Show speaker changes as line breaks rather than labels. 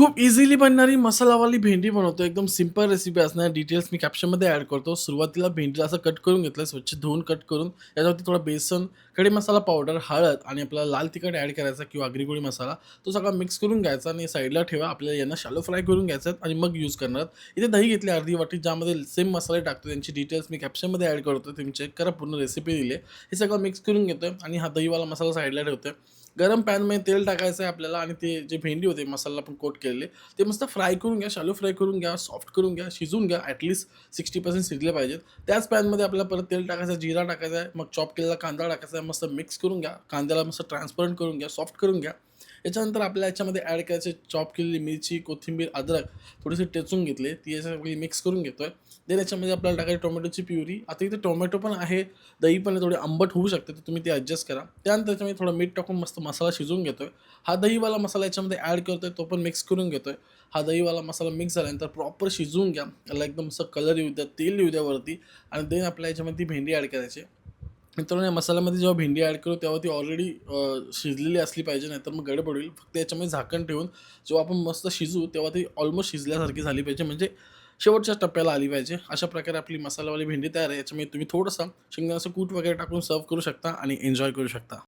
खूप इझिली बनणारी मसालावाली भेंडी बनवतो. एकदम सिंपल रेसिपी असणार. डिटेल्स मी कॅप्शनमध्ये ॲड करतो. सुरुवातीला भेंडीला असं कट करून घेतलं, स्वच्छ धुवून कट करून त्याच्यावरती थोडा बेसन, खडे मसाला पावडर, हळद आणि आपल्याला लाल तिखट ॲड करायचा किंवा आगरी कोळी मसाला. तो सगळा मिक्स करून घ्यायचा आणि साईडला ठेवा. आपल्याला यांना शॅलो फ्राय करून घ्यायचं आहेत आणि मग यूज करणार. इथे दही घेतली अर्धी वाटी, ज्यामध्ये सेम मसाले टाकतो. त्यांची डिटेल्स मी कॅप्शनमध्ये ॲड करतो. तुम्ही चेक करा, पूर्ण रेसिपी दिली आहे. हे सगळं मिक्स करून घेतोय आणि हा दहीवाला मसाला साईडला ठेवतोय. गरम पॅनमध्ये तेल टाकायचं आहे आपल्याला आणि ते जे भेंडी होते मसाला आपण कोट केलेले, ते मस्त फ्राय करून घ्या, शॅलो फ्राय करून घ्या, सॉफ्ट करून घ्या, शिजवून घ्या. ॲटलीस्ट 60% शिजले पाहिजेत. त्याच पॅनमध्ये आपल्याला परत तेल टाकायचं आहे, जिरा टाकायचा आहे, मग चॉप केलेला कांदा टाकायचा आहे. मस्त मिक्स करून घ्या. कांद्याला मस्त ट्रान्सपरंट करून घ्या, सॉफ्ट करून घ्या. याच्यानंतर आपल्याला याच्यामध्ये ॲड करायचे चॉप केलेली मिरची, कोथिंबीर, अद्रक थोडीशी ठेचून घेतली. ती याच्यामध्ये मिक्स करून घेतोय. देन याच्यामध्ये आपल्याला टाकायची टोमॅटोची प्युरी. आता इथे टोमॅटो पण आहे, दही पण आहे, थोडी आंबट होऊ शकते, तर तुम्ही ते ॲडजस्ट करा. त्यानंतर त्याच्यामध्ये थोडं मीठ टाकून मस्त मसाला शिजवून घेतोय. हा दहीवाला मसाला याच्यामध्ये ॲड करतोय, तो पण मिक्स करून घेतोय. हा दहीवाला मसाला मिक्स झाल्यानंतर प्रॉपर शिजवून घ्या. त्याला एकदम असं कलर येऊ द्या, तेल येऊ द्या वरती आणि देन आपल्या याच्यामध्ये ती भेंडी ॲड करायची. मित्रांनो, या मसाल्यामध्ये जेव्हा भेंडी ॲड करू तेव्हा ती ऑलरेडी शिजलेली असली पाहिजे, नाहीतर मग गडबड होईल. फक्त याच्यामध्ये झाकण ठेवून जेव्हा आपण मस्त शिजवू तेव्हा ती ऑलमोस्ट शिजल्यासारखी झाली पाहिजे, म्हणजे शेवटच्या टप्प्याला आली पाहिजे. अशा प्रकारे आपली मसालावाली भेंडी तयार आहे. याच्यामध्ये तुम्ही थोडंसं शेंगदाण्याचं कूट वगैरे टाकून सर्व्ह करू शकता आणि एन्जॉय करू शकता.